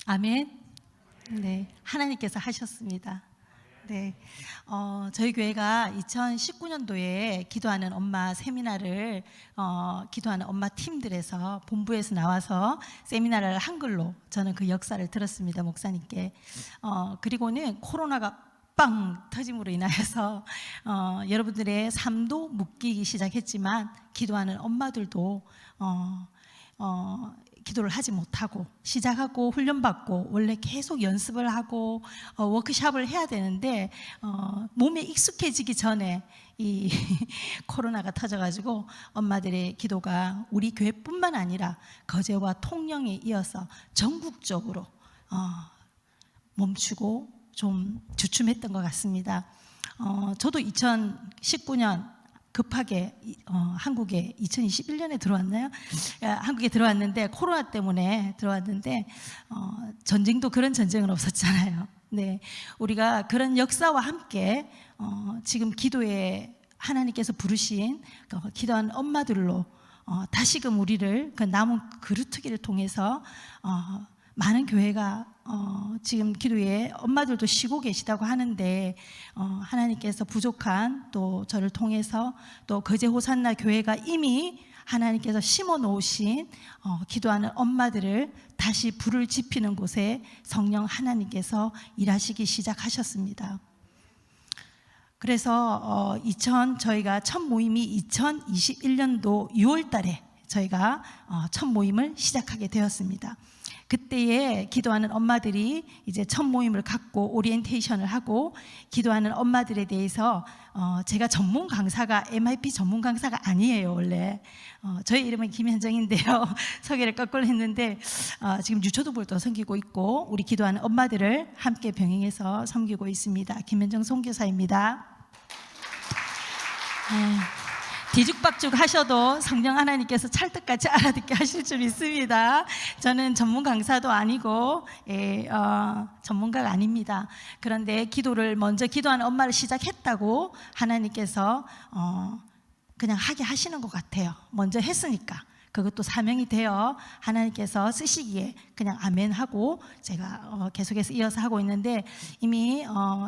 아멘. 네, 하나님께서 하셨습니다. 네, 저희 교회가 2019년도에 기도하는 엄마 세미나를 기도하는 엄마 팀들에서 본부에서 나와서 세미나를 한글로 저는 그 역사를 들었습니다, 목사님께. 그리고는 코로나가 빵 터짐으로 인하여서 여러분들의 삶도 묶이기 시작했지만 기도하는 엄마들도 기도를 하지 못하고 시작하고 훈련받고 원래 계속 연습을 하고 워크숍을 해야 되는데 몸에 익숙해지기 전에 이 코로나가 터져가지고 엄마들의 기도가 우리 교회뿐만 아니라 거제와 통영에 이어서 전국적으로 멈추고 좀 주춤했던 것 같습니다. 저도 2019년 급하게 한국에 2021년에 들어왔나요? 한국에 들어왔는데 코로나 때문에 들어왔는데 전쟁도 그런 전쟁은 없었잖아요. 네, 우리가 그런 역사와 함께 지금 기도에 하나님께서 부르신 기도하는 엄마들로 다시금 우리를 그 남은 그루터기를 통해서 많은 교회가 지금 기도에 엄마들도 쉬고 계시다고 하는데 하나님께서 부족한 또 저를 통해서 또 거제 호산나 교회가 이미 하나님께서 심어 놓으신 기도하는 엄마들을 다시 불을 지피는 곳에 성령 하나님께서 일하시기 시작하셨습니다. 그래서 저희가 첫 모임이 2021년도 6월 달에 저희가 첫 모임을 시작하게 되었습니다. 그때에 기도하는 엄마들이 이제 첫 모임을 갖고 오리엔테이션을 하고 기도하는 엄마들에 대해서 제가 전문 강사가 MIP 전문 강사가 아니에요. 원래 저희 이름은 김현정인데요. 소개를 거꾸로 했는데 지금 유초도부도 섬기고 있고 우리 기도하는 엄마들을 함께 병행해서 섬기고 있습니다. 김현정 선교사입니다. 뒤죽박죽 하셔도 성령 하나님께서 찰떡같이 알아듣게 하실 줄 믿습니다. 저는 전문 강사도 아니고 전문가가 아닙니다. 그런데 기도를 먼저 기도하는 엄마를 시작했다고 하나님께서 그냥 하게 하시는 것 같아요. 먼저 했으니까 그것도 사명이 되어 하나님께서 쓰시기에 그냥 아멘하고 제가 계속해서 이어서 하고 있는데 이미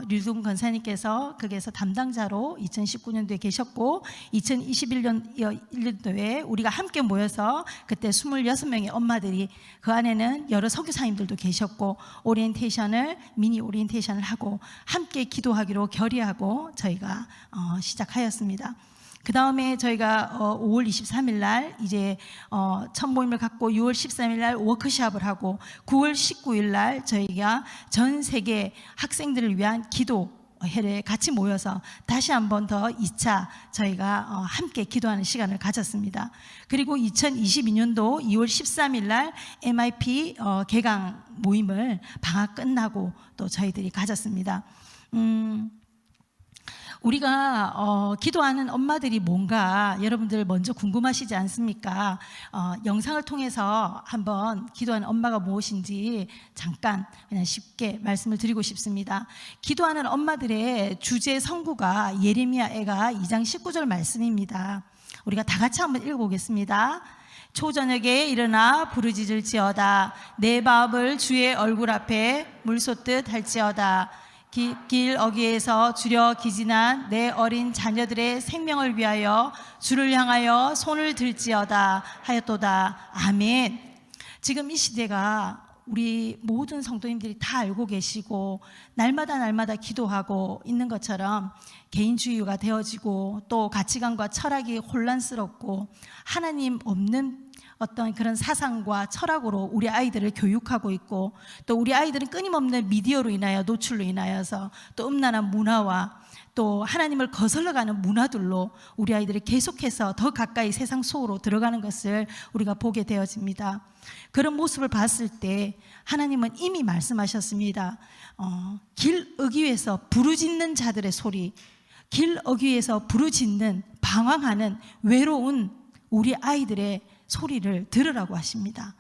류동 권사님께서 거기에서 담당자로 2019년도에 계셨고 2021년도에 우리가 함께 모여서 그때 26명의 엄마들이 그 안에는 여러 선교사님들도 계셨고 미니 오리엔테이션을 하고 함께 기도하기로 결의하고 저희가 시작하였습니다. 그 다음에 저희가 5월 23일 날 이제 첫 모임을 갖고 6월 13일 날 워크숍을 하고 9월 19일 날 저희가 전 세계 학생들을 위한 기도회를 같이 모여서 다시 한 번 더 2차 저희가 함께 기도하는 시간을 가졌습니다. 그리고 2022년도 2월 13일 날 MIP 개강 모임을 방학 끝나고 또 저희들이 가졌습니다. 우리가 기도하는 엄마들이 뭔가 여러분들 먼저 궁금하시지 않습니까? 영상을 통해서 한번 기도하는 엄마가 무엇인지 잠깐 그냥 쉽게 말씀을 드리고 싶습니다. 기도하는 엄마들의 주제 성구가 예레미야애가 2장 19절 말씀입니다. 우리가 다 같이 한번 읽어보겠습니다. 초저녁에 일어나 부르짖을지어다 내 마음을 주의 얼굴 앞에 물솟듯 할지어다 길 어귀에서 주려 기진한 내 어린 자녀들의 생명을 위하여 주를 향하여 손을 들지어다 하였도다. 아멘. 지금 이 시대가 우리 모든 성도님들이 다 알고 계시고 날마다 기도하고 있는 것처럼 개인주의가 되어지고 또 가치관과 철학이 혼란스럽고 하나님 없는 어떤 그런 사상과 철학으로 우리 아이들을 교육하고 있고 또 우리 아이들은 끊임없는 미디어로 인하여 노출로 인하여서 또 음란한 문화와 또 하나님을 거슬러가는 문화들로 우리 아이들이 계속해서 더 가까이 세상 속으로 들어가는 것을 우리가 보게 되어집니다. 그런 모습을 봤을 때 하나님은 이미 말씀하셨습니다. 길 어귀에서 부르짖는 자들의 소리, 길 어귀에서 부르짖는 방황하는 외로운 우리 아이들의 소리를 들으라고 하십니다.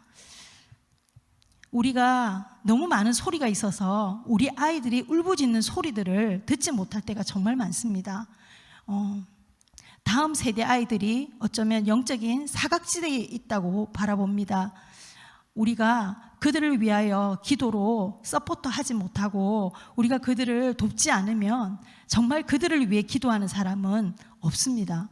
우리가 너무 많은 소리가 있어서 우리 아이들이 울부짖는 소리들을 듣지 못할 때가 정말 많습니다. 다음 세대 아이들이 어쩌면 영적인 사각지대에 있다고 바라봅니다. 우리가 그들을 위하여 기도로 서포터 하지 못하고 우리가 그들을 돕지 않으면 정말 그들을 위해 기도하는 사람은 없습니다.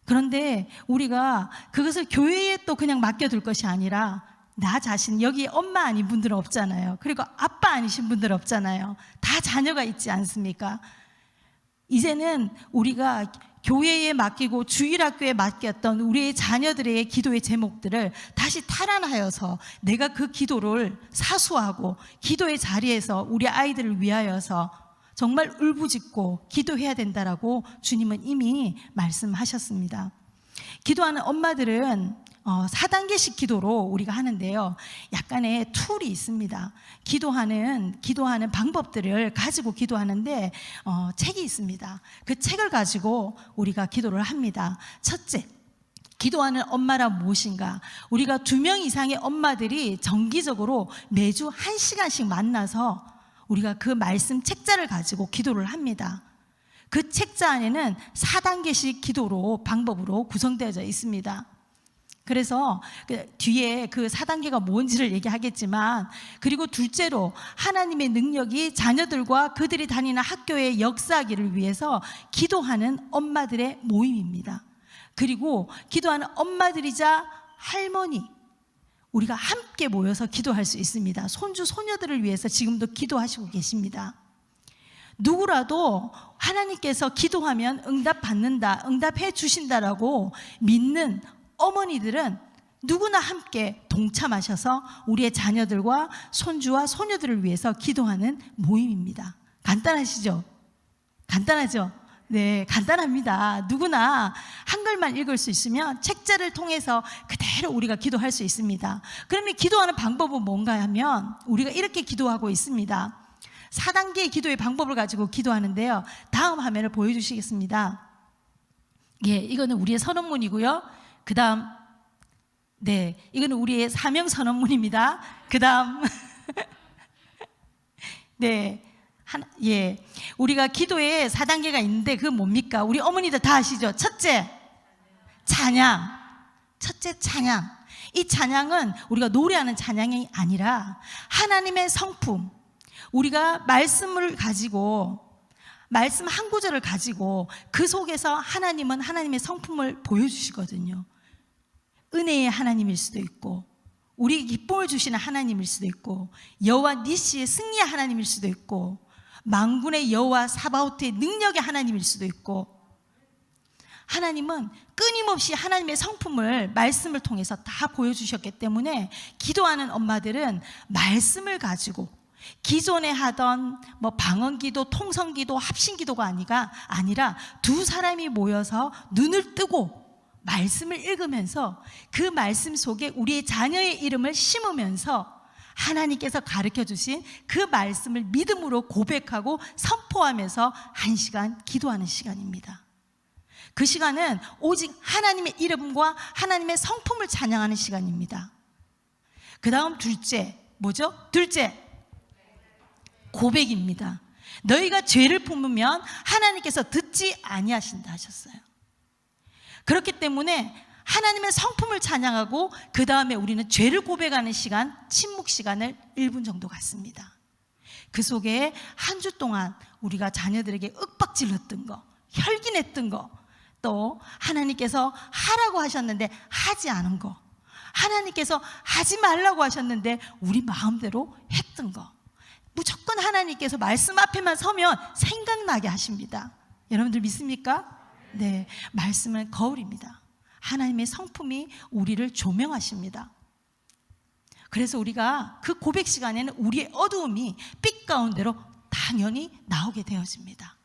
그런데 우리가 그것을 교회에 또 그냥 맡겨둘 것이 아니라 나 자신, 여기 엄마 아닌 분들은 없잖아요. 그리고 아빠 아니신 분들 없잖아요. 다 자녀가 있지 않습니까? 이제는 우리가 교회에 맡기고 주일학교에 맡겼던 우리의 자녀들의 기도의 제목들을 다시 탈환하여서 내가 그 기도를 사수하고 기도의 자리에서 우리 아이들을 위하여서 정말 울부짖고 기도해야 된다라고 주님은 이미 말씀하셨습니다. 기도하는 엄마들은 4단계씩 기도로 우리가 하는데요, 약간의 툴이 있습니다. 기도하는 방법들을 가지고 기도하는데 책이 있습니다. 그 책을 가지고 우리가 기도를 합니다. 첫째, 기도하는 엄마라 무엇인가? 우리가 2명 이상의 엄마들이 정기적으로 매주 1시간씩 만나서 우리가 그 말씀 책자를 가지고 기도를 합니다. 그 책자 안에는 4단계씩 기도로 방법으로 구성되어져 있습니다. 그래서 뒤에 그 4단계가 뭔지를 얘기하겠지만, 그리고 둘째로 하나님의 능력이 자녀들과 그들이 다니는 학교에 역사하기를 위해서 기도하는 엄마들의 모임입니다. 그리고 기도하는 엄마들이자 할머니, 우리가 함께 모여서 기도할 수 있습니다. 손주, 소녀들을 위해서 지금도 기도하시고 계십니다. 누구라도 하나님께서 기도하면 응답받는다, 응답해 주신다라고 믿는 어머니들은 누구나 함께 동참하셔서 우리의 자녀들과 손주와 소녀들을 위해서 기도하는 모임입니다. 간단하시죠? 간단하죠? 네, 간단합니다. 누구나 한글만 읽을 수 있으면 책자를 통해서 그대로 우리가 기도할 수 있습니다. 그러면 기도하는 방법은 뭔가 하면 우리가 이렇게 기도하고 있습니다. 4단계의 기도의 방법을 가지고 기도하는데요, 다음 화면을 보여주시겠습니다. 예, 이거는 우리의 선언문이고요. 그 다음, 네, 이거는 우리의 사명 선언문입니다. 그 다음, 네, 우리가 기도에 4단계가 있는데 그건 뭡니까? 우리 어머니들 다 아시죠? 첫째, 찬양. 첫째, 찬양. 이 찬양은 우리가 노래하는 찬양이 아니라 하나님의 성품, 우리가 말씀을 가지고, 말씀 한 구절을 가지고 그 속에서 하나님은 하나님의 성품을 보여주시거든요. 은혜의 하나님일 수도 있고, 우리 기쁨을 주시는 하나님일 수도 있고, 여호와 니시의 승리의 하나님일 수도 있고, 만군의 여호와 사바오트의 능력의 하나님일 수도 있고, 하나님은 끊임없이 하나님의 성품을 말씀을 통해서 다 보여주셨기 때문에 기도하는 엄마들은 말씀을 가지고 기존에 하던 방언기도, 통성기도, 합신기도가 아니라 두 사람이 모여서 눈을 뜨고 말씀을 읽으면서 그 말씀 속에 우리의 자녀의 이름을 심으면서 하나님께서 가르쳐 주신 그 말씀을 믿음으로 고백하고 선포하면서 1시간 기도하는 시간입니다. 그 시간은 오직 하나님의 이름과 하나님의 성품을 찬양하는 시간입니다. 그 다음 둘째, 뭐죠? 둘째, 고백입니다. 너희가 죄를 품으면 하나님께서 듣지 아니하신다 하셨어요. 그렇기 때문에 하나님의 성품을 찬양하고 그 다음에 우리는 죄를 고백하는 시간, 침묵 시간을 1분 정도 갖습니다. 그 속에 한 주 동안 우리가 자녀들에게 윽박질렀던 거, 혈기냈던 거, 또 하나님께서 하라고 하셨는데 하지 않은 거, 하나님께서 하지 말라고 하셨는데 우리 마음대로 했던 거, 무조건 하나님께서 말씀 앞에만 서면 생각나게 하십니다. 여러분들 믿습니까? 네, 말씀은 거울입니다. 하나님의 성품이 우리를 조명하십니다. 그래서 우리가 그 고백 시간에는 우리의 어두움이 빛 가운데로 당연히 나오게 되어집니다.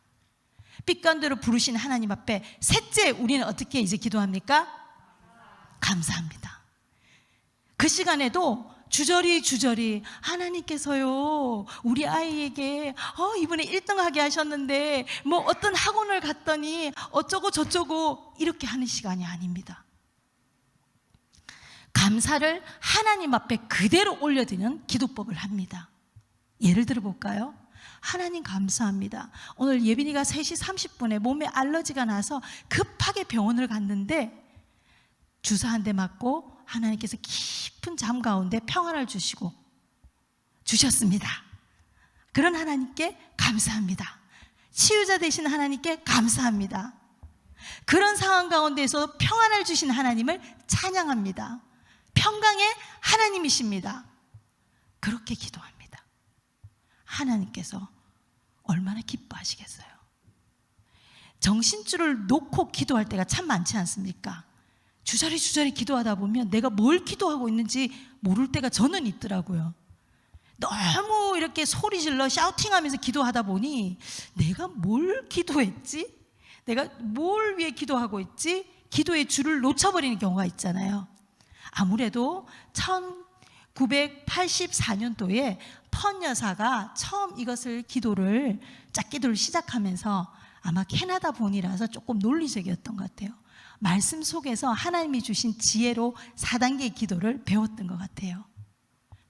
빛 가운데로 부르신 하나님 앞에 셋째, 우리는 어떻게 이제 기도합니까? 감사합니다. 그 시간에도 주저리 하나님께서요 우리 아이에게 이번에 1등 하게 하셨는데 어떤 학원을 갔더니 어쩌고 저쩌고 이렇게 하는 시간이 아닙니다. 감사를 하나님 앞에 그대로 올려드리는 기도법을 합니다. 예를 들어 볼까요? 하나님 감사합니다. 오늘 예빈이가 3시 30분에 몸에 알러지가 나서 급하게 병원을 갔는데 주사 한 대 맞고 하나님께서 깊이 깊은 잠 가운데 평안을 주셨습니다. 그런 하나님께 감사합니다. 치유자 되신 하나님께 감사합니다. 그런 상황 가운데서 평안을 주신 하나님을 찬양합니다. 평강의 하나님이십니다. 그렇게 기도합니다. 하나님께서 얼마나 기뻐하시겠어요. 정신줄을 놓고 기도할 때가 참 많지 않습니까? 주저리 기도하다 보면 내가 뭘 기도하고 있는지 모를 때가 저는 있더라고요. 너무 이렇게 소리 질러 샤우팅하면서 기도하다 보니 내가 뭘 기도했지? 내가 뭘 위해 기도하고 있지? 기도의 줄을 놓쳐버리는 경우가 있잖아요. 아무래도 1984년도에 펀 여사가 처음 이것을 짝기도를 시작하면서 아마 캐나다 본이라서 조금 논리적이었던 것 같아요. 말씀 속에서 하나님이 주신 지혜로 4단계의 기도를 배웠던 것 같아요.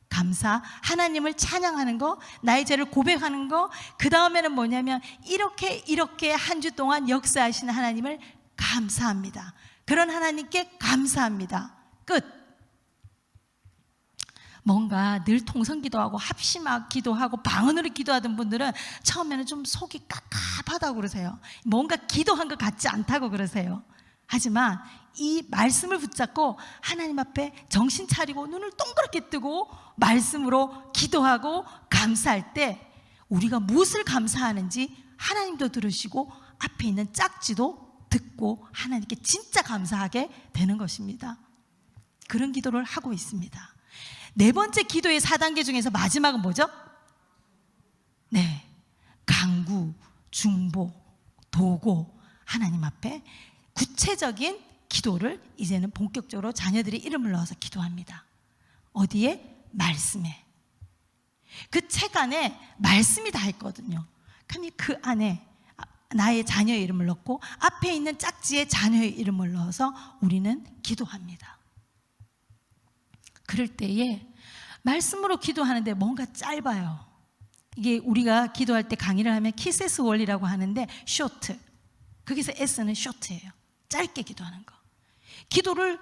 감사, 하나님을 찬양하는 거, 나의 죄를 고백하는 거, 그 다음에는 뭐냐면 이렇게 한 주 동안 역사하시는 하나님을 감사합니다. 그런 하나님께 감사합니다. 끝. 뭔가 늘 통성기도하고 합심하고 기도하고 방언으로 기도하던 분들은 처음에는 좀 속이 깝깝하다고 그러세요. 뭔가 기도한 것 같지 않다고 그러세요. 하지만 이 말씀을 붙잡고 하나님 앞에 정신 차리고 눈을 동그랗게 뜨고 말씀으로 기도하고 감사할 때 우리가 무엇을 감사하는지 하나님도 들으시고 앞에 있는 짝지도 듣고 하나님께 진짜 감사하게 되는 것입니다. 그런 기도를 하고 있습니다. 네 번째 기도의 4단계 중에서 마지막은 뭐죠? 네, 간구, 중보, 도고, 하나님 앞에 구체적인 기도를 이제는 본격적으로 자녀들의 이름을 넣어서 기도합니다. 어디에? 말씀에. 그 책 안에 말씀이 다 있거든요. 그럼 그 안에 나의 자녀의 이름을 넣고 앞에 있는 짝지에 자녀의 이름을 넣어서 우리는 기도합니다. 그럴 때에 말씀으로 기도하는데 뭔가 짧아요. 이게 우리가 기도할 때 강의를 하면 키세스 원리라고 하는데 쇼트, 거기서 S는 쇼트예요. 짧게 기도하는 거. 기도를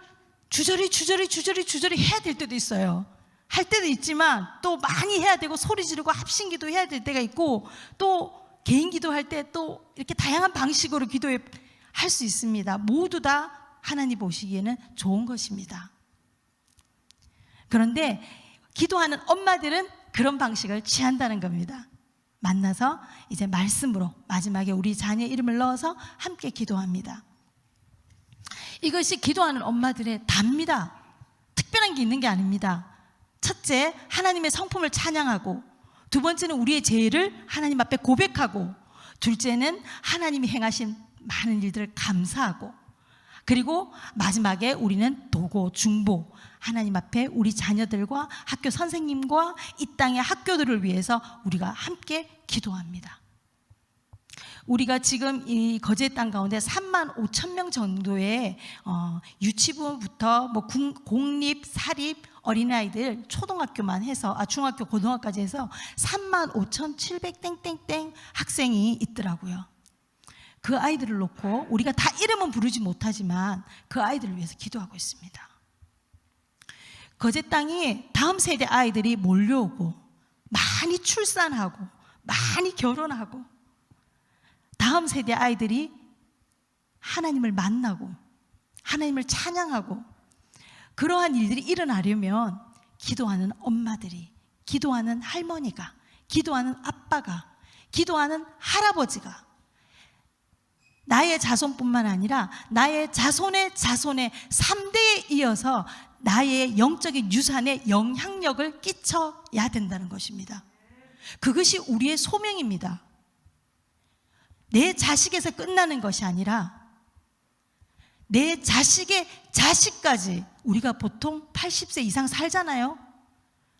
주저리 해야 될 때도 있어요. 할 때도 있지만 또 많이 해야 되고 소리 지르고 합심 기도해야 될 때가 있고 또 개인 기도할 때 또 이렇게 다양한 방식으로 기도할 수 있습니다. 모두 다 하나님 보시기에는 좋은 것입니다. 그런데 기도하는 엄마들은 그런 방식을 취한다는 겁니다. 만나서 이제 말씀으로 마지막에 우리 자녀 이름을 넣어서 함께 기도합니다. 이것이 기도하는 엄마들의 답니다. 특별한 게 있는 게 아닙니다. 첫째, 하나님의 성품을 찬양하고, 두 번째는 우리의 죄를 하나님 앞에 고백하고, 둘째는 하나님이 행하신 많은 일들을 감사하고, 그리고 마지막에 우리는 도고, 중보, 하나님 앞에 우리 자녀들과 학교 선생님과 이 땅의 학교들을 위해서 우리가 함께 기도합니다. 우리가 지금 이 거제 땅 가운데 35,000명 정도의 유치부부터 뭐 공립, 사립 어린아이들 초등학교만 해서 중학교, 고등학교까지 해서 35,700 땡땡땡 학생이 있더라고요. 그 아이들을 놓고 우리가 다 이름은 부르지 못하지만 그 아이들을 위해서 기도하고 있습니다. 거제 땅이 다음 세대 아이들이 몰려오고 많이 출산하고 많이 결혼하고 다음 세대 아이들이 하나님을 만나고 하나님을 찬양하고 그러한 일들이 일어나려면 기도하는 엄마들이, 기도하는 할머니가, 기도하는 아빠가, 기도하는 할아버지가 나의 자손뿐만 아니라 나의 자손의 자손의 3대에 이어서 나의 영적인 유산에 영향력을 끼쳐야 된다는 것입니다. 그것이 우리의 소명입니다. 내 자식에서 끝나는 것이 아니라 내 자식의 자식까지. 우리가 보통 80세 이상 살잖아요.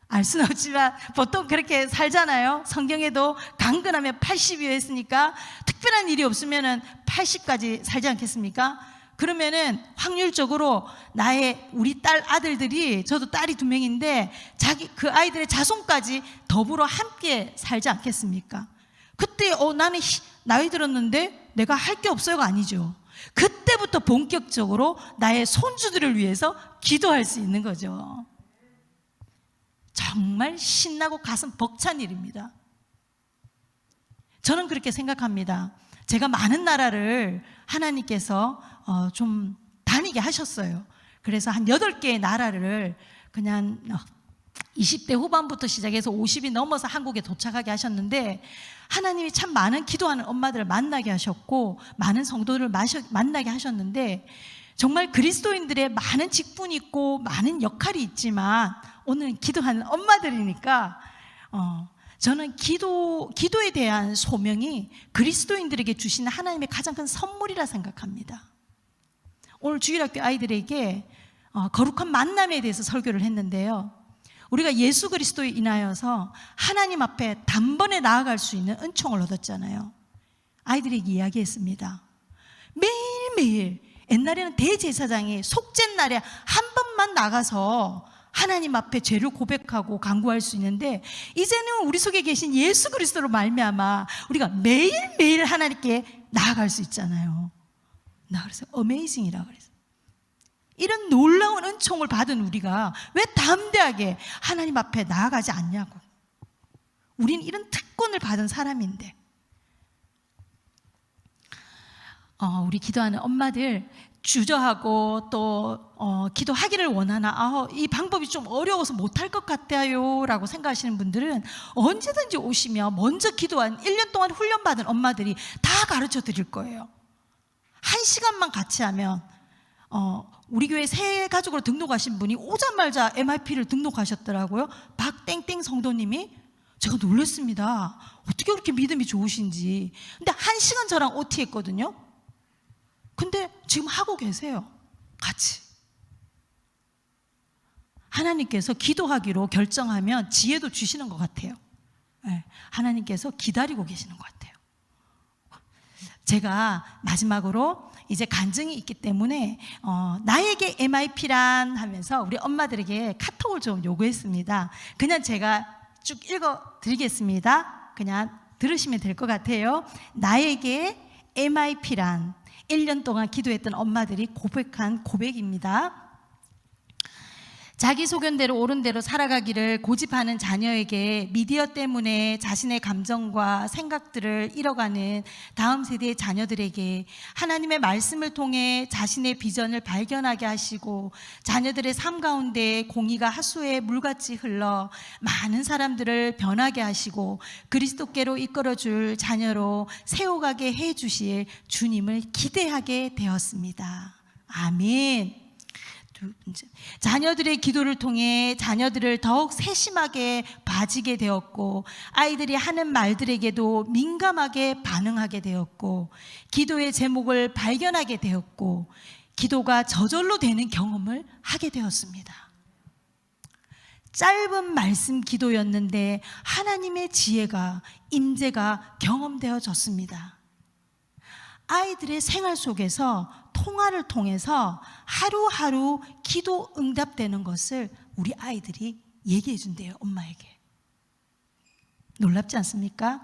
알 수는 없지만 보통 그렇게 살잖아요. 성경에도 강건하면 80이라 했으니까 특별한 일이 없으면 80까지 살지 않겠습니까? 그러면은 확률적으로 우리 딸 아들들이, 저도 딸이 2명인데 그 아이들의 자손까지 더불어 함께 살지 않겠습니까? 그때 나는 나이 들었는데 내가 할 게 없어요가 아니죠. 그때부터 본격적으로 나의 손주들을 위해서 기도할 수 있는 거죠. 정말 신나고 가슴 벅찬 일입니다. 저는 그렇게 생각합니다. 제가 많은 나라를 하나님께서 좀 다니게 하셨어요. 그래서 한 8개의 나라를 그냥 20대 후반부터 시작해서 50이 넘어서 한국에 도착하게 하셨는데, 하나님이 참 많은 기도하는 엄마들을 만나게 하셨고 많은 성도들을 만나게 하셨는데, 정말 그리스도인들의 많은 직분이 있고 많은 역할이 있지만 오늘은 기도하는 엄마들이니까 저는 기도에 대한 소명이 그리스도인들에게 주시는 하나님의 가장 큰 선물이라 생각합니다. 오늘 주일학교 아이들에게 거룩한 만남에 대해서 설교를 했는데요, 우리가 예수 그리스도에 인하여서 하나님 앞에 단번에 나아갈 수 있는 은총을 얻었잖아요. 아이들에게 이야기했습니다. 매일매일, 옛날에는 대제사장이 속죄날에 한 번만 나가서 하나님 앞에 죄를 고백하고 간구할 수 있는데, 이제는 우리 속에 계신 예수 그리스도로 말미암아 우리가 매일매일 하나님께 나아갈 수 있잖아요. 나 그래서 어메이징이라고 그랬어요. 이런 놀라운 은총을 받은 우리가 왜 담대하게 하나님 앞에 나아가지 않냐고. 우리는 이런 특권을 받은 사람인데. 우리 기도하는 엄마들, 주저하고 또 기도하기를 원하나 이 방법이 좀 어려워서 못할 것 같아요 라고 생각하시는 분들은 언제든지 오시면 먼저 기도한 1년 동안 훈련받은 엄마들이 다 가르쳐 드릴 거예요. 1시간만 같이 하면 우리 교회 새 가족으로 등록하신 분이 오자마자 MIP를 등록하셨더라고요. 박땡땡 성도님이. 제가 놀랐습니다. 어떻게 그렇게 믿음이 좋으신지. 근데 1시간 저랑 OT 했거든요. 근데 지금 하고 계세요. 같이. 하나님께서 기도하기로 결정하면 지혜도 주시는 것 같아요. 네, 하나님께서 기다리고 계시는 것 같아요. 제가 마지막으로 이제 간증이 있기 때문에 나에게 MIP란 하면서 우리 엄마들에게 카톡을 좀 요구했습니다. 그냥 제가 쭉 읽어드리겠습니다. 그냥 들으시면 될 것 같아요. 나에게 MIP란, 1년 동안 기도했던 엄마들이 고백한 고백입니다. 자기 소견대로 옳은 대로 살아가기를 고집하는 자녀에게 미디어 때문에 자신의 감정과 생각들을 잃어가는 다음 세대의 자녀들에게 하나님의 말씀을 통해 자신의 비전을 발견하게 하시고, 자녀들의 삶 가운데 공의가 하수의 물같이 흘러 많은 사람들을 변하게 하시고 그리스도께로 이끌어줄 자녀로 세워가게 해주실 주님을 기대하게 되었습니다. 아멘. 자녀들의 기도를 통해 자녀들을 더욱 세심하게 봐지게 되었고, 아이들이 하는 말들에게도 민감하게 반응하게 되었고, 기도의 제목을 발견하게 되었고, 기도가 저절로 되는 경험을 하게 되었습니다. 짧은 말씀 기도였는데 하나님의 지혜가, 임재가 경험되어졌습니다. 아이들의 생활 속에서 통화를 통해서 하루하루 기도 응답되는 것을 우리 아이들이 얘기해 준대요, 엄마에게. 놀랍지 않습니까?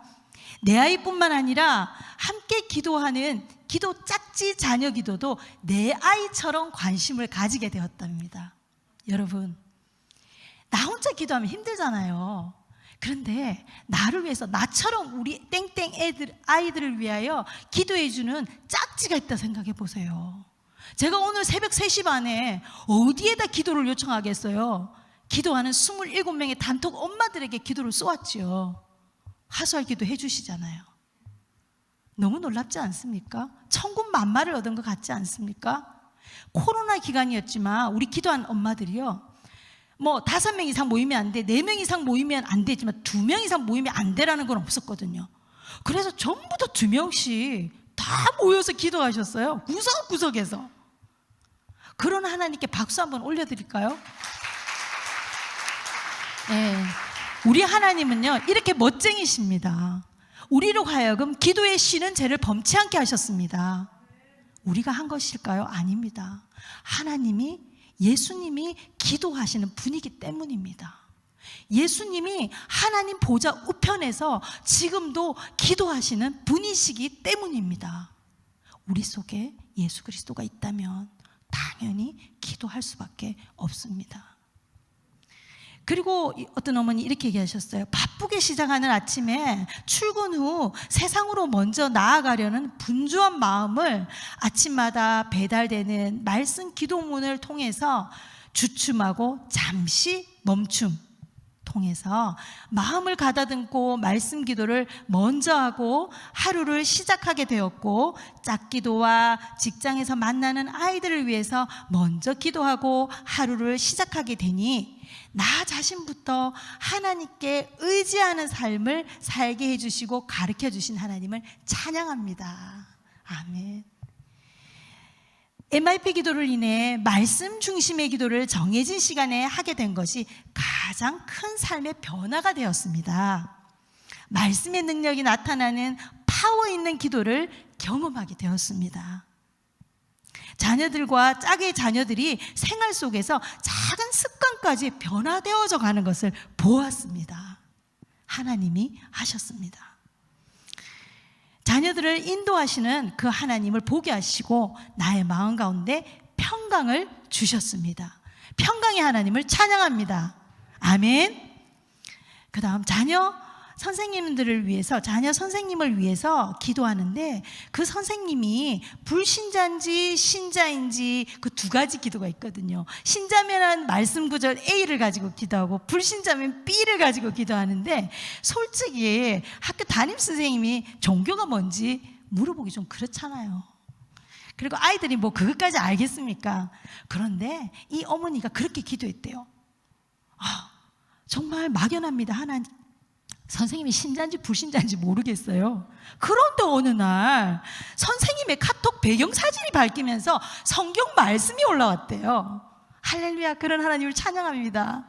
내 아이뿐만 아니라 함께 기도하는 기도 짝지 자녀 기도도 내 아이처럼 관심을 가지게 되었답니다. 여러분, 나 혼자 기도하면 힘들잖아요. 그런데 나를 위해서, 나처럼 우리 땡땡 아이들을 위하여 기도해주는 짝지가 있다 생각해 보세요. 제가 오늘 새벽 3시 반에 어디에다 기도를 요청하겠어요? 기도하는 27명의 단톡 엄마들에게 기도를 쏘았지요. 하소할 기도 해주시잖아요. 너무 놀랍지 않습니까? 천군 만마를 얻은 것 같지 않습니까? 코로나 기간이었지만 우리 기도한 엄마들이요, 5명 이상 모이면 안 돼, 4명 이상 모이면 안 되지만 2명 이상 모이면 안 되라는 건 없었거든요. 그래서 전부 다 2명씩 다 모여서 기도하셨어요. 구석구석에서. 그런 하나님께 박수 한번 올려드릴까요? 네, 우리 하나님은요 이렇게 멋쟁이십니다. 우리로 하여금 기도에 쉬는 죄를 범치 않게 하셨습니다. 우리가 한 것일까요? 아닙니다. 하나님이, 예수님이 기도하시는 분이기 때문입니다. 예수님이 하나님 보좌 우편에서 지금도 기도하시는 분이시기 때문입니다. 우리 속에 예수 그리스도가 있다면 당연히 기도할 수밖에 없습니다. 그리고 어떤 어머니 이렇게 얘기하셨어요. 바쁘게 시작하는 아침에 출근 후 세상으로 먼저 나아가려는 분주한 마음을 아침마다 배달되는 말씀 기도문을 통해서 주춤하고 잠시 멈춤 통해서 마음을 가다듬고 말씀 기도를 먼저 하고 하루를 시작하게 되었고, 짝기도와 직장에서 만나는 아이들을 위해서 먼저 기도하고 하루를 시작하게 되니 나 자신부터 하나님께 의지하는 삶을 살게 해주시고 가르쳐 주신 하나님을 찬양합니다. 아멘. MIP 기도를 인해 말씀 중심의 기도를 정해진 시간에 하게 된 것이 가장 큰 삶의 변화가 되었습니다. 말씀의 능력이 나타나는 파워 있는 기도를 경험하게 되었습니다. 자녀들과 짝의 자녀들이 생활 속에서 작은 습관까지 변화되어져 가는 것을 보았습니다. 하나님이 하셨습니다. 자녀들을 인도하시는 그 하나님을 보게 하시고 나의 마음 가운데 평강을 주셨습니다. 평강의 하나님을 찬양합니다. 아멘. 그 다음 자녀 선생님들을 위해서, 자녀 선생님을 위해서 기도하는데, 그 선생님이 불신자인지 신자인지 그 두 가지 기도가 있거든요. 신자면 말씀 구절 A를 가지고 기도하고, 불신자면 B를 가지고 기도하는데, 솔직히 학교 담임 선생님이 종교가 뭔지 물어보기 좀 그렇잖아요. 그리고 아이들이 뭐 그것까지 알겠습니까? 그런데 이 어머니가 그렇게 기도했대요. 정말 막연합니다. 하나님, 선생님이 신자인지 불신자인지 모르겠어요. 그런데 어느 날 선생님의 카톡 배경사진이 밝히면서 성경 말씀이 올라왔대요. 할렐루야. 그런 하나님을 찬양합니다.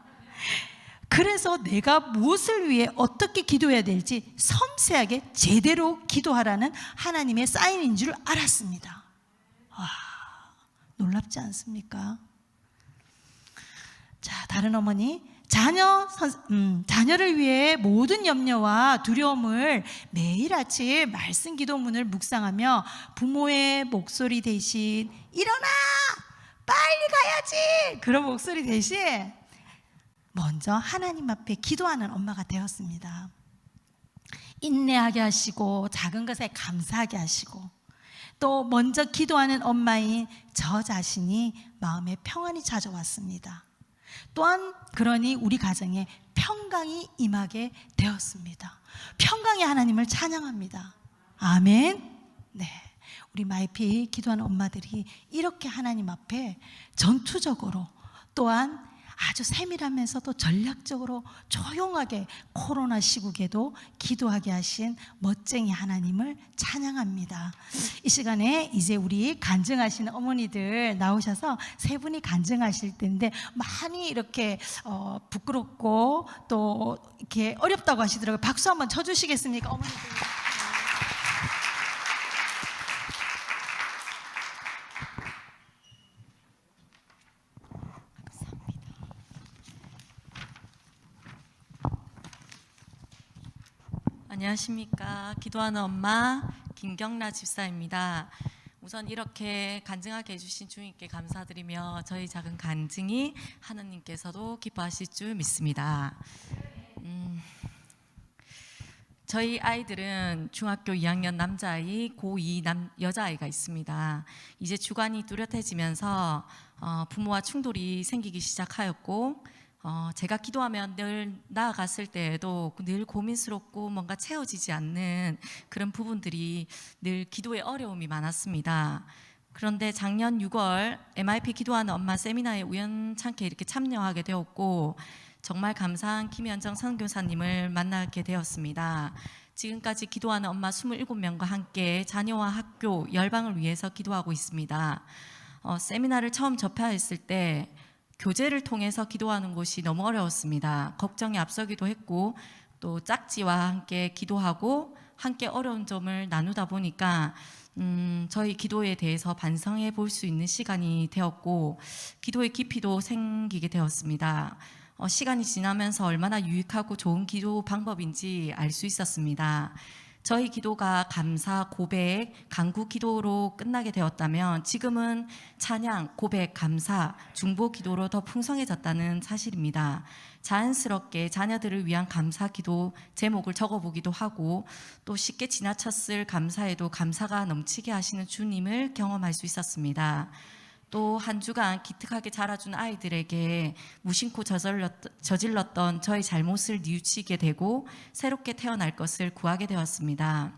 그래서 내가 무엇을 위해 어떻게 기도해야 될지 섬세하게 제대로 기도하라는 하나님의 사인인 줄 알았습니다. 와, 놀랍지 않습니까? 자, 다른 어머니, 자녀를 위해 모든 염려와 두려움을 매일 아침 말씀 기도문을 묵상하며 부모의 목소리 대신 일어나! 빨리 가야지! 그런 목소리 대신 먼저 하나님 앞에 기도하는 엄마가 되었습니다. 인내하게 하시고 작은 것에 감사하게 하시고, 또 먼저 기도하는 엄마인 저 자신이 마음에 평안이 찾아왔습니다. 또한 그러니 우리 가정에 평강이 임하게 되었습니다. 평강의 하나님을 찬양합니다. 아멘. 네, 우리 마이피 기도하는 엄마들이 이렇게 하나님 앞에 전투적으로, 또한 아주 세밀하면서도 전략적으로 조용하게 코로나 시국에도 기도하게 하신 멋쟁이 하나님을 찬양합니다. 이 시간에 이제 우리 간증하시는 어머니들 나오셔서 세 분이 간증하실 텐데, 많이 이렇게 부끄럽고 또 이렇게 어렵다고 하시더라고요. 박수 한번 쳐주시겠습니까, 어머니들? 안녕하십니까. 기도하는 엄마 김경라 집사입니다. 우선 이렇게 간증하게 해주신 주님께 감사드리며 저희 작은 간증이 하느님께서도 기뻐하실 줄 믿습니다. 저희 아이들은 중학교 2학년 남자아이, 고2 여자아이가 있습니다. 이제 주관이 뚜렷해지면서 부모와 충돌이 생기기 시작하였고, 제가 기도하면 늘 나아갔을 때에도 늘 고민스럽고 뭔가 채워지지 않는 그런 부분들이 늘 기도에 어려움이 많았습니다. 그런데 작년 6월 MIP 기도하는 엄마 세미나에 우연찮게 이렇게 참여하게 되었고, 정말 감사한 김현정 선교사님을 만나게 되었습니다. 지금까지 기도하는 엄마 27명과 함께 자녀와 학교, 열방을 위해서 기도하고 있습니다. 세미나를 처음 접하였을 때 교제를 통해서 기도하는 것이 너무 어려웠습니다. 걱정이 앞서기도 했고, 또 짝지와 함께 기도하고 함께 어려운 점을 나누다 보니까 저희 기도에 대해서 반성해 볼 수 있는 시간이 되었고, 기도의 깊이도 생기게 되었습니다. 시간이 지나면서 얼마나 유익하고 좋은 기도 방법인지 알 수 있었습니다. 저희 기도가 감사, 고백, 간구 기도로 끝나게 되었다면 지금은 찬양, 고백, 감사, 중보 기도로 더 풍성해졌다는 사실입니다. 자연스럽게 자녀들을 위한 감사 기도 제목을 적어보기도 하고 또 쉽게 지나쳤을 감사에도 감사가 넘치게 하시는 주님을 경험할 수 있었습니다. 또 한 주간 기특하게 자라준 아이들에게 무심코 저질렀던 저의 잘못을 뉘우치게 되고 새롭게 태어날 것을 구하게 되었습니다.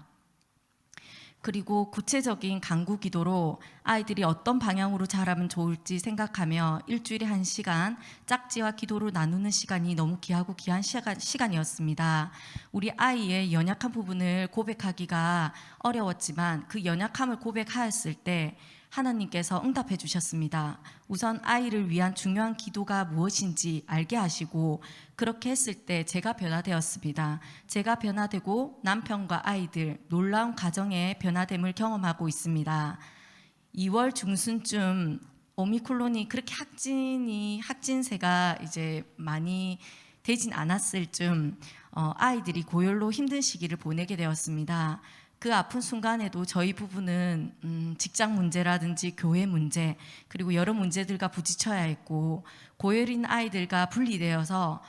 그리고 구체적인 간구 기도로 아이들이 어떤 방향으로 자라면 좋을지 생각하며 일주일에 1시간 짝지와 기도를 나누는 시간이 너무 귀하고 귀한 시간이었습니다. 우리 아이의 연약한 부분을 고백하기가 어려웠지만 그 연약함을 고백하였을 때 하나님께서 응답해 주셨습니다. 우선 아이를 위한 중요한 기도가 무엇인지 알게 하시고 그렇게 했을 때 제가 변화되었습니다. 제가 변화되고 남편과 아이들 놀라운 가정의 변화됨을 경험하고 있습니다. 2월 중순쯤 오미크론이 그렇게 확진세가 이제 많이 되진 않았을 쯤 아이들이 고열로 힘든 시기를 보내게 되었습니다. 그 아픈 순간에도 저희 부부는 직장 문제라든지 교회 문제 그리고 여러 문제들과 부딪혀야 했고 고열인 아이들과 분리되어서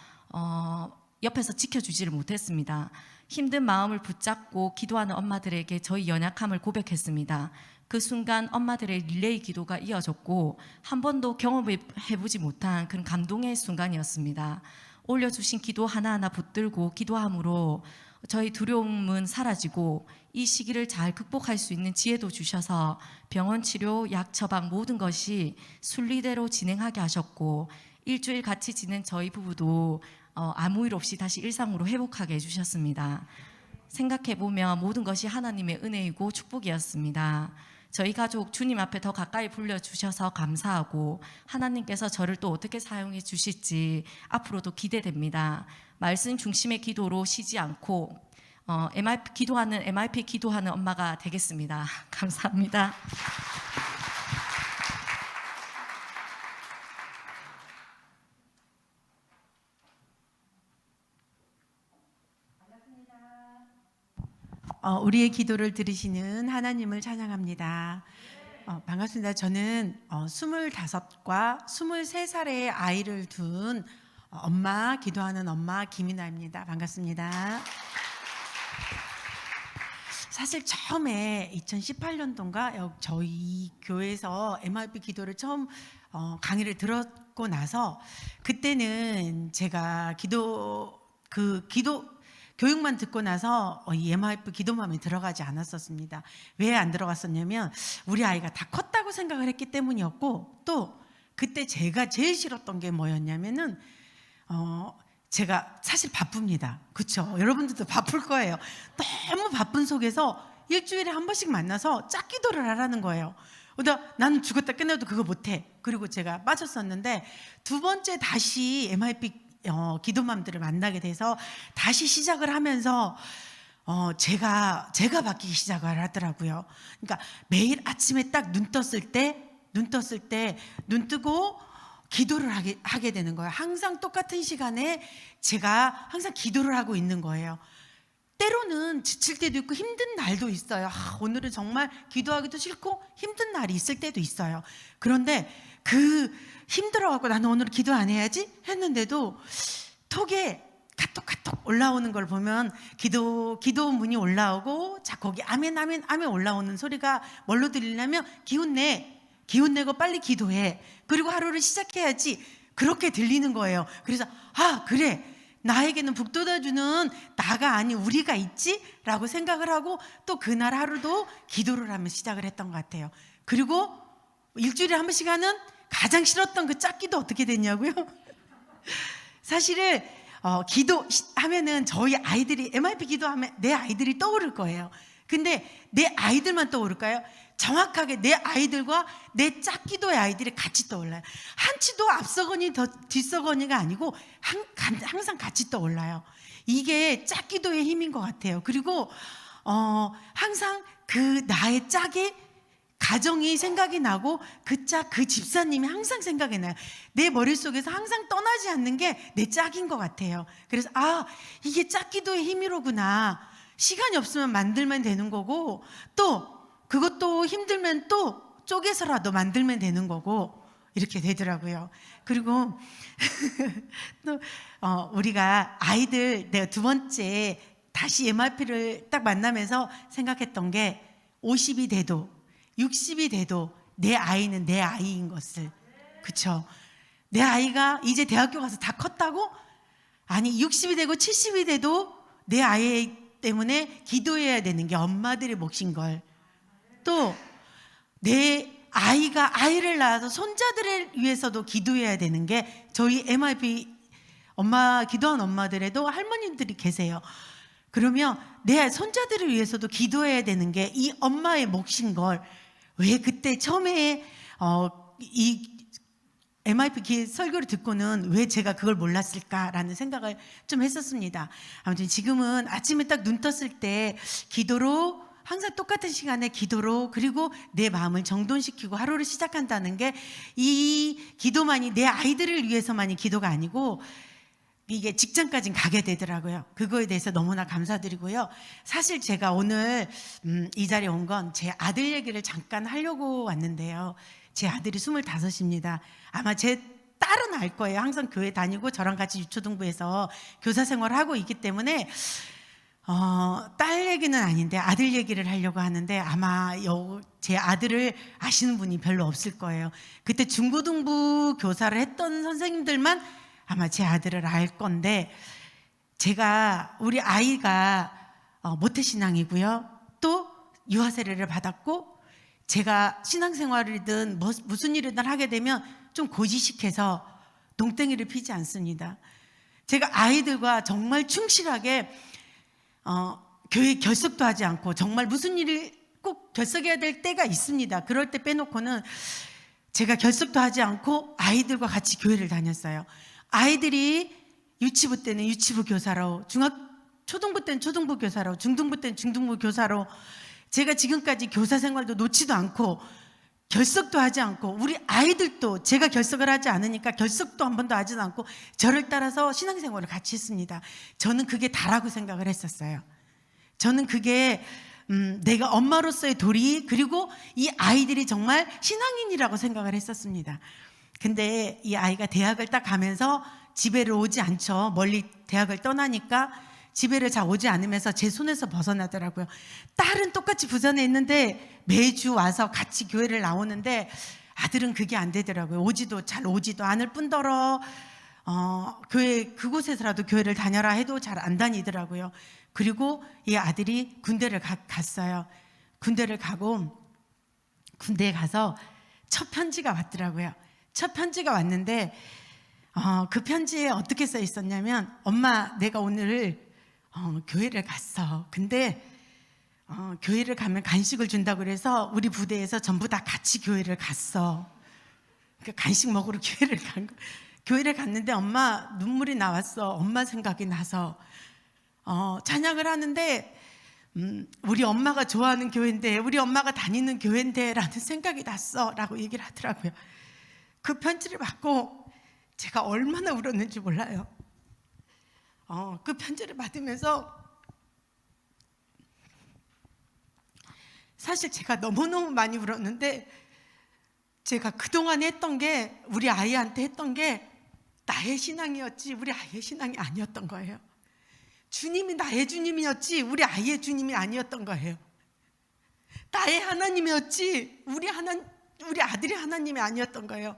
옆에서 지켜주지를 못했습니다. 힘든 마음을 붙잡고 기도하는 엄마들에게 저희 연약함을 고백했습니다. 그 순간 엄마들의 릴레이 기도가 이어졌고 한 번도 경험해보지 못한 그런 감동의 순간이었습니다. 올려주신 기도 하나하나 붙들고 기도함으로 저희 두려움은 사라지고 이 시기를 잘 극복할 수 있는 지혜도 주셔서 병원 치료, 약 처방 모든 것이 순리대로 진행하게 하셨고 일주일 같이 지낸 저희 부부도 아무 일 없이 다시 일상으로 회복하게 해주셨습니다. 생각해보면 모든 것이 하나님의 은혜이고 축복이었습니다. 저희 가족 주님 앞에 더 가까이 불려주셔서 감사하고 하나님께서 저를 또 어떻게 사용해 주실지 앞으로도 기대됩니다. 말씀 중심의 기도로 쉬지 않고 MIP 기도하는 엄마가 되겠습니다. 감사합니다. 우리의 기도를 들으시는 하나님을 찬양합니다. 반갑습니다. 저는 25과 23살의 아이를 둔 엄마, 기도하는 엄마 김이나입니다. 반갑습니다. 사실 처음에 2018년도인가 저희 교회에서 MIP 기도를 처음 강의를 들었고 나서 그때는 제가 교육만 듣고 나서 이 MIP 기도맘에 들어가지 않았었습니다. 왜 안 들어갔었냐면 우리 아이가 다 컸다고 생각을 했기 때문이었고 또 그때 제가 제일 싫었던 게 뭐였냐면은 제가 사실 바쁩니다. 그렇죠? 여러분들도 바쁠 거예요. 너무 바쁜 속에서 일주일에 한 번씩 만나서 짝기도를 하라는 거예요. 나는 죽었다 끝내도 그거 못해. 그리고 제가 빠졌었는데 두 번째 다시 MIP 기도맘들을 만나게 돼서 다시 시작을 하면서 제가 바뀌기 시작을 하더라고요. 그러니까 매일 아침에 딱 눈 떴을 때 눈 뜨고 기도를 하게 되는 거예요. 항상 똑같은 시간에 제가 항상 기도를 하고 있는 거예요. 때로는 지칠 때도 있고 힘든 날도 있어요. 오늘은 정말 기도하기도 싫고 힘든 날이 있을 때도 있어요. 그런데 그 힘들어갖고 나는 오늘 기도 안 해야지 했는데도 톡에 카톡 올라오는 걸 보면 기도 문이 올라오고 자 거기 아멘 올라오는 소리가 뭘로 들리냐면 기운 내고 빨리 기도해. 그리고 하루를 시작해야지. 그렇게 들리는 거예요. 그래서 그래. 나에게는 북돋아주는 나가 아닌 우리가 있지? 라고 생각을 하고 또 그날 하루도 기도를 하며 시작을 했던 것 같아요. 그리고 일주일에 한 번씩 하는 가장 싫었던 그 짝기도 어떻게 됐냐고요? 사실은 기도하면은 저희 아이들이 MIP 기도하면 내 아이들이 떠오를 거예요. 근데 내 아이들만 떠오를까요? 정확하게 내 아이들과 내 짝기도의 아이들이 같이 떠올라요. 한치도 앞서거니 뒤서거니가 아니고 항상 같이 떠올라요. 이게 짝기도의 힘인 것 같아요. 그리고 항상 그 나의 짝이 가정이 생각이 나고 그 집사님이 항상 생각이 나요. 내 머릿속에서 항상 떠나지 않는 게 내 짝인 것 같아요. 그래서 이게 짝기도의 힘이로구나. 시간이 없으면 만들면 되는 거고, 또 그것도 힘들면 또 쪼개서라도 만들면 되는 거고, 이렇게 되더라고요. 그리고 또 우리가 아이들, 내가 두 번째 다시 MRP를 딱 만나면서 생각했던 게 50이 돼도 60이 돼도 내 아이는 내 아이인 것을. 그쵸? 내 아이가 이제 대학교 가서 다 컸다고? 아니, 60이 되고 70이 돼도 내 아이 때문에 기도해야 되는 게 엄마들의 몫인 걸. 또 내 아이가 아이를 낳아서 손자들을 위해서도 기도해야 되는 게, 저희 MIP 엄마 기도한 엄마들에도 할머님들이 계세요. 그러면 내 손자들을 위해서도 기도해야 되는 게 이 엄마의 몫인 걸 왜 그때 처음에 이 MIP 설교를 듣고는 왜 제가 그걸 몰랐을까라는 생각을 좀 했었습니다. 아무튼 지금은 아침에 딱 눈 떴을 때 기도로, 항상 똑같은 시간에 기도로, 그리고 내 마음을 정돈시키고 하루를 시작한다는 게, 이 기도만이 내 아이들을 위해서만이 기도가 아니고 이게 직장까지 가게 되더라고요. 그거에 대해서 너무나 감사드리고요. 사실 제가 오늘 이 자리에 온 건 제 아들 얘기를 잠깐 하려고 왔는데요. 제 아들이 25입니다. 아마 제 딸은 알 거예요. 항상 교회 다니고 저랑 같이 유초등부에서 교사 생활을 하고 있기 때문에 딸 얘기는 아닌데 아들 얘기를 하려고 하는데, 아마 제 아들을 아시는 분이 별로 없을 거예요. 그때 중고등부 교사를 했던 선생님들만 아마 제 아들을 알 건데, 제가, 우리 아이가 모태신앙이고요. 또 유아 세례를 받았고, 제가 신앙생활이든 무슨 일이든 하게 되면 좀 고지식해서 농땡이를 피지 않습니다. 제가 아이들과 정말 충실하게 교회 결석도 하지 않고, 정말 무슨 일을 꼭 결석해야 될 때가 있습니다. 그럴 때 빼놓고는 제가 결석도 하지 않고 아이들과 같이 교회를 다녔어요. 아이들이 유치부 때는 유치부 교사로, 초등부 때는 초등부 교사로, 중등부 때는 중등부 교사로, 제가 지금까지 교사 생활도 놓지도 않고 결석도 하지 않고, 우리 아이들도 제가 결석을 하지 않으니까 결석도 한 번도 하지도 않고 저를 따라서 신앙생활을 같이 했습니다. 저는 그게 다라고 생각을 했었어요. 저는 그게 내가 엄마로서의 도리, 그리고 이 아이들이 정말 신앙인이라고 생각을 했었습니다. 근데 이 아이가 대학을 딱 가면서 집에를 오지 않죠. 멀리 대학을 떠나니까 집에를 잘 오지 않으면서 제 손에서 벗어나더라고요. 딸은 똑같이 부산에 있는데 매주 와서 같이 교회를 나오는데, 아들은 그게 안 되더라고요. 잘 오지도 않을 뿐더러 교회 그곳에서라도 교회를 다녀라 해도 잘 안 다니더라고요. 그리고 이 아들이 군대를 갔어요. 군대를 가고, 군대에 가서 첫 편지가 왔더라고요. 첫 편지가 왔는데 그 편지에 어떻게 써 있었냐면, 엄마, 내가 오늘 교회를 갔어. 근데 교회를 가면 간식을 준다고 그래서 우리 부대에서 전부 다 같이 교회를 갔어. 그러니까 간식 먹으러 교회를 갔는데 엄마, 눈물이 나왔어. 엄마 생각이 나서 찬양을 하는데 우리 엄마가 좋아하는 교회인데, 우리 엄마가 다니는 교회인데 라는 생각이 났어 라고 얘기를 하더라고요. 그 편지를 받고 제가 얼마나 울었는지 몰라요. 그 편지를 받으면서 사실 제가 너무너무 많이 울었는데, 제가 그동안 했던 게, 우리 아이한테 했던 게 나의 신앙이었지 우리 아이의 신앙이 아니었던 거예요. 주님이 나의 주님이었지 우리 아이의 주님이 아니었던 거예요. 나의 하나님이었지 우리 아들의 하나님이 아니었던 거예요.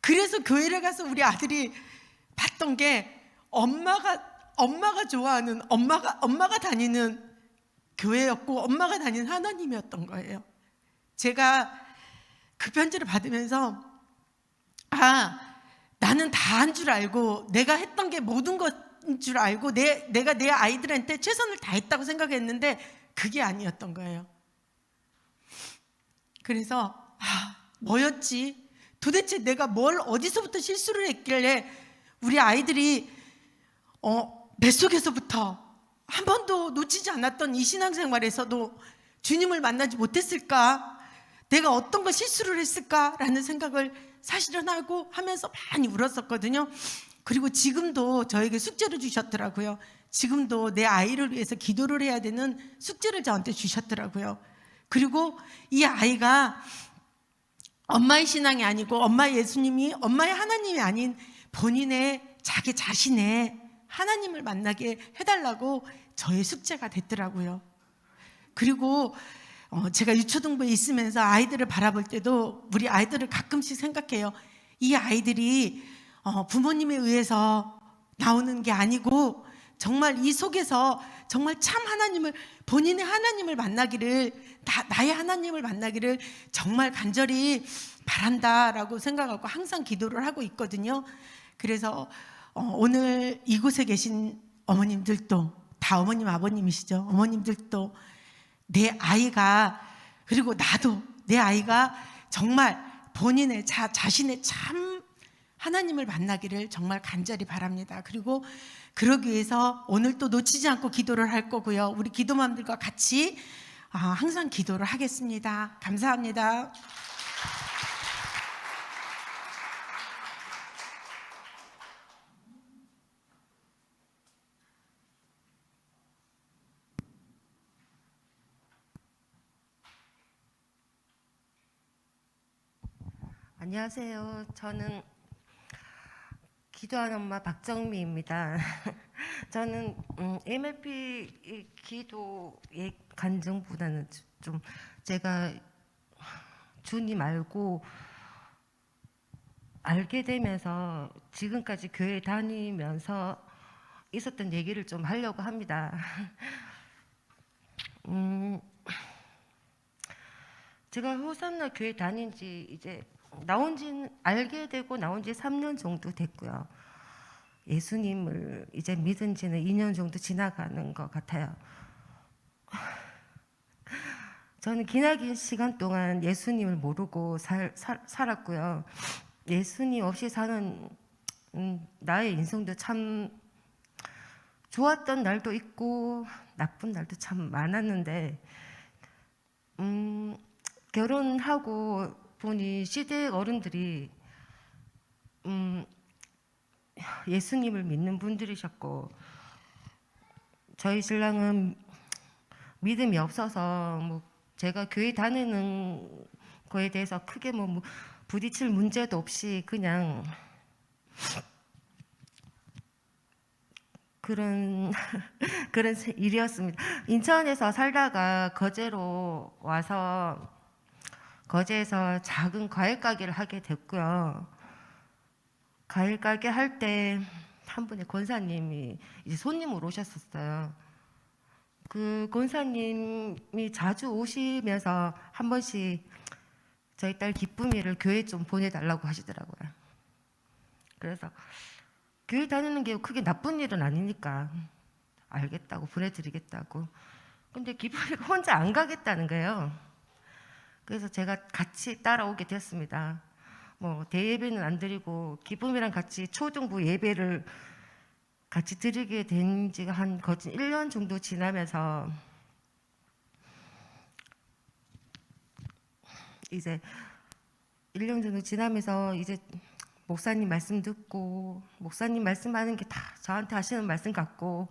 그래서 교회를 가서 우리 아들이 봤던 게 엄마가 좋아하는, 엄마가 다니는 교회였고, 엄마가 다니는 하나님이었던 거예요. 제가 그 편지를 받으면서 나는 다 한 줄 알고, 내가 했던 게 모든 것인 줄 알고, 내가 내 아이들한테 최선을 다했다고 생각했는데 그게 아니었던 거예요. 그래서 뭐였지? 도대체 내가 어디서부터 실수를 했길래 우리 아이들이 뱃속에서부터 한 번도 놓치지 않았던 이 신앙생활에서도 주님을 만나지 못했을까? 내가 어떤 거 실수를 했을까라는 생각을 사실은 하면서 많이 울었었거든요. 그리고 지금도 저에게 숙제를 주셨더라고요. 지금도 내 아이를 위해서 기도를 해야 되는 숙제를 저한테 주셨더라고요. 그리고 이 아이가 엄마의 신앙이 아니고 엄마의 예수님이 엄마의 하나님이 아닌 본인의 자기 자신의 하나님을 만나게 해달라고 저의 숙제가 됐더라고요. 그리고 제가 유초등부에 있으면서 아이들을 바라볼 때도 우리 아이들을 가끔씩 생각해요. 이 아이들이 부모님에 의해서 나오는 게 아니고 정말 이 속에서 정말 참 하나님을, 본인의 하나님을 만나기를, 나의 하나님을 만나기를 정말 간절히 바란다라고 생각하고 항상 기도를 하고 있거든요. 그래서 오늘 이곳에 계신 어머님들도 다 어머님 아버님이시죠. 어머님들도 내 아이가, 그리고 나도 내 아이가 정말 본인의 자신의 참 하나님을 만나기를 정말 간절히 바랍니다. 그리고 그러기 위해서 오늘 또 놓치지 않고 기도를 할 거고요. 우리 기도맘들과 같이 항상 기도를 하겠습니다. 감사합니다. 안녕하세요. 저는 기도하는 엄마 박정미입니다. 저는 MLP 기도의 간증보다는 좀 제가 주님 알고 알게 되면서 지금까지 교회 다니면서 있었던 얘기를 좀 하려고 합니다. 제가 호산나 교회 다닌 지 이제 알게 되고 나온 지 3년 정도 됐고요. 예수님을 이제 믿은 지는 2년 정도 지나가는 것 같아요. 저는 기나긴 시간 동안 예수님을 모르고 살았고요. 예수님 없이 사는 나의 인생도 참 좋았던 날도 있고 나쁜 날도 참 많았는데 결혼하고 보니 시대의 어른들이 예수님을 믿는 분들이셨고 저희 신랑은 믿음이 없어서 뭐 제가 교회 다니는 거에 대해서 크게 뭐 부딪힐 문제도 없이 그냥 그런 일이었습니다. 인천에서 살다가 거제로 와서 거제에서 작은 과일 가게를 하게 됐고요. 과일 가게 할 때 한 분의 권사님이 이제 손님으로 오셨었어요. 그 권사님이 자주 오시면서 한 번씩 저희 딸 기쁨이를 교회 좀 보내달라고 하시더라고요. 그래서 교회 다니는 게 크게 나쁜 일은 아니니까 알겠다고 보내드리겠다고. 근데 기쁨이가 혼자 안 가겠다는 거예요. 그래서 제가 같이 따라오게 됐습니다. 뭐 대예배는 안 드리고 기쁨이랑 같이 초등부 예배를 같이 드리게 된 지가 한 거진 1년 정도 지나면서 이제 1년 정도 지나면서 이제 목사님 말씀 듣고 목사님 말씀하는 게 다 저한테 하시는 말씀 같고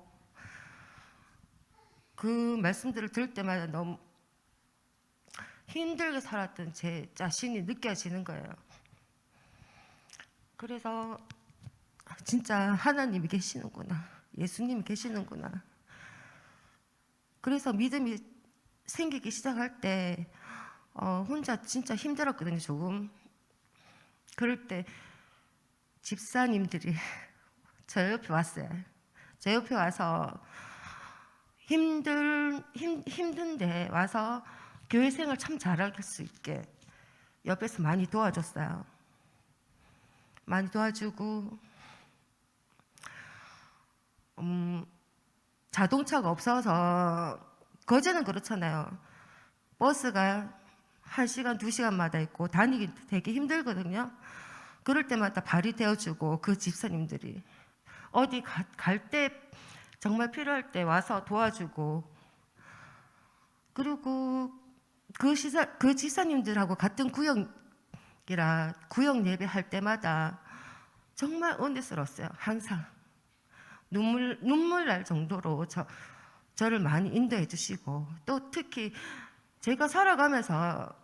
그 말씀들을 들을 때마다 너무 힘들게 살았던 제 자신이 느껴지는 거예요. 그래서 진짜 하나님이 계시는구나, 예수님이 계시는구나. 그래서 믿음이 생기기 시작할 때 혼자 진짜 힘들었거든요, 조금. 그럴 때 집사님들이 저 옆에 왔어요. 제 옆에 와서 힘든데 와서 교회 생활 참 잘할 수 있게 옆에서 많이 도와줬어요. 많이 도와주고 자동차가 없어서 거제는 그렇잖아요. 버스가 1시간, 2시간마다 있고 다니기 되게 힘들거든요. 그럴 때마다 발이 되어주고 그 집사님들이 어디 갈 때 정말 필요할 때 와서 도와주고 그리고 그 집사님들하고 같은 구역이라 구역 예배할 때마다 정말 은혜스러웠어요. 항상 눈물 날 정도로 저를 많이 인도해 주시고, 또 특히 제가 살아가면서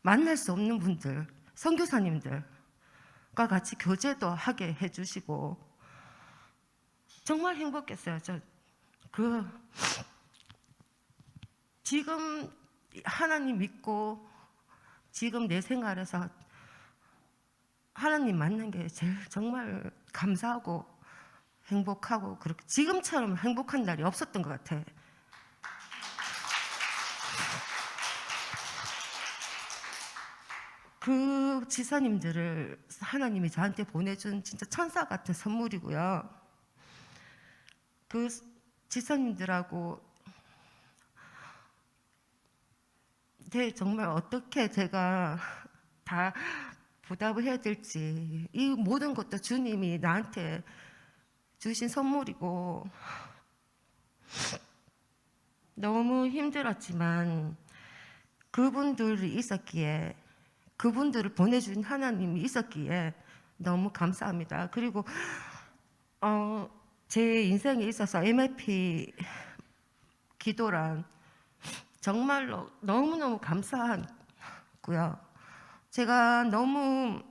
만날 수 없는 분들, 선교사님들과 같이 교제도 하게 해주시고 정말 행복했어요. 지금 하나님 믿고 지금 내 생활에서 하나님 만난 게 제일 정말 감사하고 행복하고, 그렇게 지금처럼 행복한 날이 없었던 것 같아요. 그 지사님들을 하나님이 저한테 보내준 진짜 천사 같은 선물이고요. 그 지사님들하고 정말 어떻게 제가 다 보답을 해야 될지, 이 모든 것도 주님이 나한테 주신 선물이고 너무 힘들었지만 그분들이 있었기에, 그분들을 보내준 하나님이 있었기에 너무 감사합니다. 그리고 제 인생에 있어서 MIP 기도란 정말로 너무너무 감사하고요. 제가 너무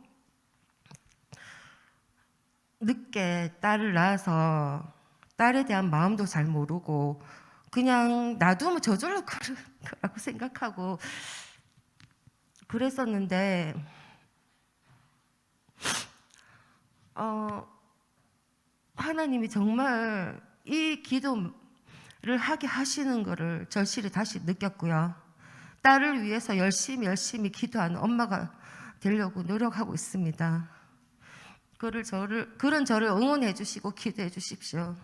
늦게 딸을 낳아서 딸에 대한 마음도 잘 모르고 그냥 놔두면 저절로 그럴 거라고 생각하고 그랬었는데, 하나님이 정말 이 기도를 하게 하시는 것을 절실히 다시 느꼈고요. 딸을 위해서 열심히 기도하는 엄마가 되려고 노력하고 있습니다. 그런 저를 응원해 주시고 기도해 주십시오.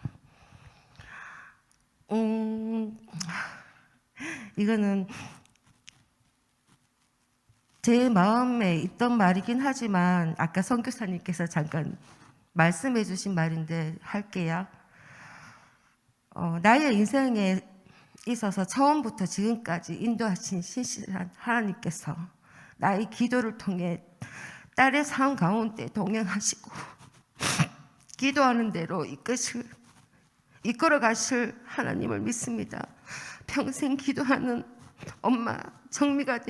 이거는 제 마음에 있던 말이긴 하지만 아까 선교사님께서 잠깐 말씀해 주신 말인데 할게요. 나의 인생에 있어서 처음부터 지금까지 인도하신 신실한 하나님께서 나의 기도를 통해 딸의 삶 가운데 동행하시고 기도하는 대로 이끌어 가실 하나님을 믿습니다. 평생 기도하는 엄마 정미가